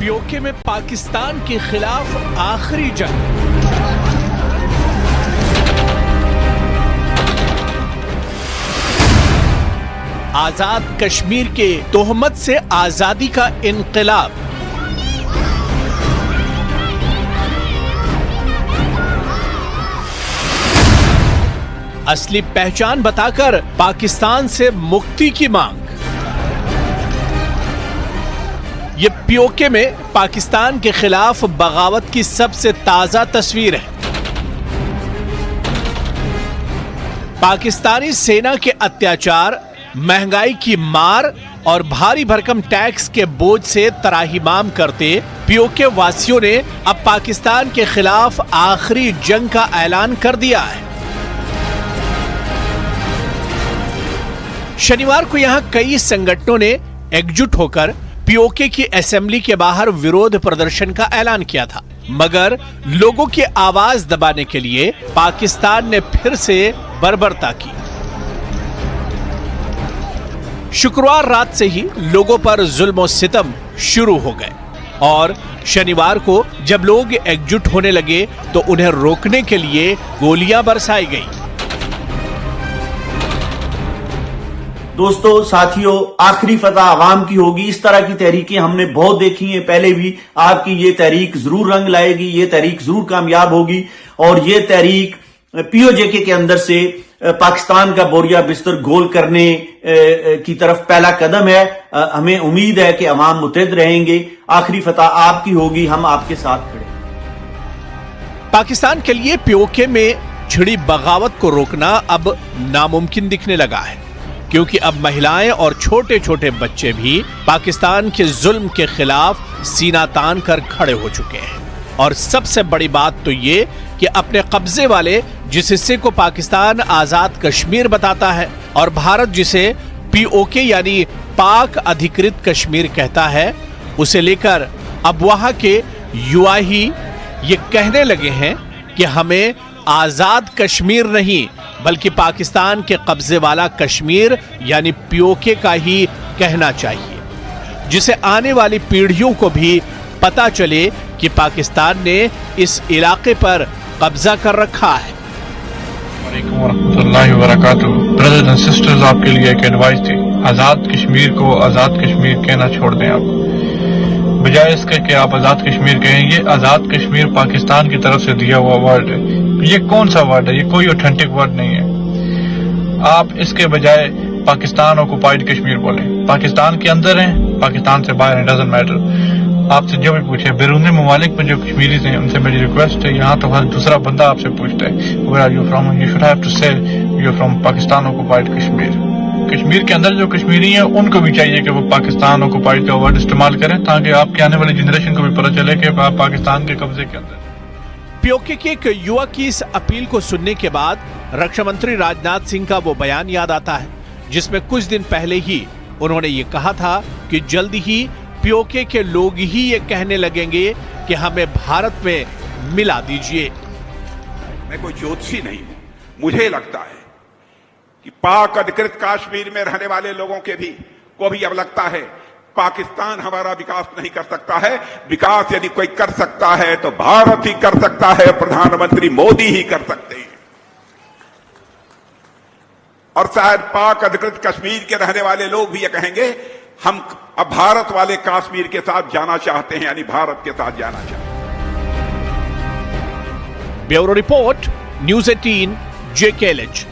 PoK में पाकिस्तान के खिलाफ आखिरी जंग। आजाद कश्मीर के तोहमत से आजादी का इनकलाब। असली पहचान बताकर पाकिस्तान से मुक्ति की मांग। ये पीओके में पाकिस्तान के खिलाफ बगावत की सबसे ताजा तस्वीर है। पाकिस्तानी सेना के अत्याचार, महंगाई की मार और भारी भरकम टैक्स के बोझ से त्राहिमाम करते पीओके वासियों ने अब पाकिस्तान के खिलाफ आखिरी जंग का ऐलान कर दिया है। शनिवार को यहां कई संगठनों ने एकजुट होकर पीओके की असेंबली के बाहर विरोध प्रदर्शन का ऐलान किया था, मगर लोगों की आवाज दबाने के लिए पाकिस्तान ने फिर से बर्बरता की। शुक्रवार रात से ही लोगों पर जुल्म और सितम शुरू हो गए और शनिवार को जब लोग एकजुट होने लगे तो उन्हें रोकने के लिए गोलियां बरसाई गई। दोस्तों, साथियों, आखिरी फतह आवाम की होगी। इस तरह की तहरीकें हमने बहुत देखी हैं पहले भी। आपकी ये तहरीक जरूर रंग लाएगी, ये तहरीक जरूर कामयाब होगी और ये तहरीक पीओजे के अंदर से पाकिस्तान का बोरिया बिस्तर गोल करने की तरफ पहला कदम है। हमें उम्मीद है कि अवाम मुतहद रहेंगे। आखिरी फतह आपकी होगी, हम आपके साथ खड़े। पाकिस्तान के लिए पीओके में छिड़ी बगावत को रोकना अब नामुमकिन दिखने लगा है, क्योंकि अब महिलाएं और छोटे छोटे बच्चे भी पाकिस्तान के जुल्म के खिलाफ सीना तान कर खड़े हो चुके हैं। और सबसे बड़ी बात तो ये कि अपने कब्जे वाले जिस हिस्से को पाकिस्तान आजाद कश्मीर बताता है और भारत जिसे पीओके यानी पाक अधिकृत कश्मीर कहता है, उसे लेकर अब वहां के युवा ही ये कहने लगे हैं कि हमें आजाद कश्मीर नहीं बल्कि पाकिस्तान के कब्जे वाला कश्मीर यानी पीओके का ही कहना चाहिए, जिसे आने वाली पीढ़ियों को भी पता चले कि पाकिस्तान ने इस इलाके पर कब्जा कर रखा है। ब्रदर्स एंड सिस्टर्स, आपके लिए एक एडवाइस थी। आजाद कश्मीर को आजाद कश्मीर कहना छोड़ दें आप, बजाय इसके कि आप आजाद कश्मीर कहें। ये आजाद कश्मीर पाकिस्तान की तरफ से दिया हुआ वर्ड है। ये कौन सा वर्ड है? ये कोई ऑथेंटिक वर्ड नहीं है। आप इसके बजाय पाकिस्तान ऑक्युपाइड कश्मीर बोलें। पाकिस्तान के अंदर हैं, पाकिस्तान से बाहर हैं, डजंट मैटर। आपसे जो भी पूछे, बैरूनी ममालिक में जो कश्मीरीज हैं उनसे मेरी रिक्वेस्ट है, यहाँ तो हर दूसरा बंदा आपसे पूछता है where are you from, you should have to say you are from Pakistan occupied Kashmir. Kashmir के अंदर जो कश्मीरी हैं उनको भी चाहिए कि वो पाकिस्तान ऑक्युपाइड का वर्ड इस्तेमाल करें, ताकि आपके आने वाली जनरेशन को भी पता चले कि आप पाकिस्तान के कब्जे के अंदर। पीओके के एक युवा की इस अपील को सुनने के बाद रक्षा मंत्री राजनाथ सिंह का वो बयान याद आता है, जिसमें कुछ दिन पहले ही उन्होंने ये कहा था कि जल्द ही पीओके के लोग ही ये कहने लगेंगे कि हमें भारत में मिला दीजिए। मैं कोई ज्योतिषी नहीं हूं, मुझे लगता है कि पाक अधिकृत कश्मीर में रहने वाले लोगों को भी अब लगता है पाकिस्तान हमारा विकास नहीं कर सकता है। विकास यदि कोई कर सकता है तो भारत ही कर सकता है, प्रधानमंत्री मोदी ही कर सकते हैं। और शायद पाक अधिकृत कश्मीर के रहने वाले लोग भी ये कहेंगे हम अब भारत वाले कश्मीर के साथ जाना चाहते हैं, यानी भारत के साथ जाना चाहते हैं। Bureau report, news 18, JKLH।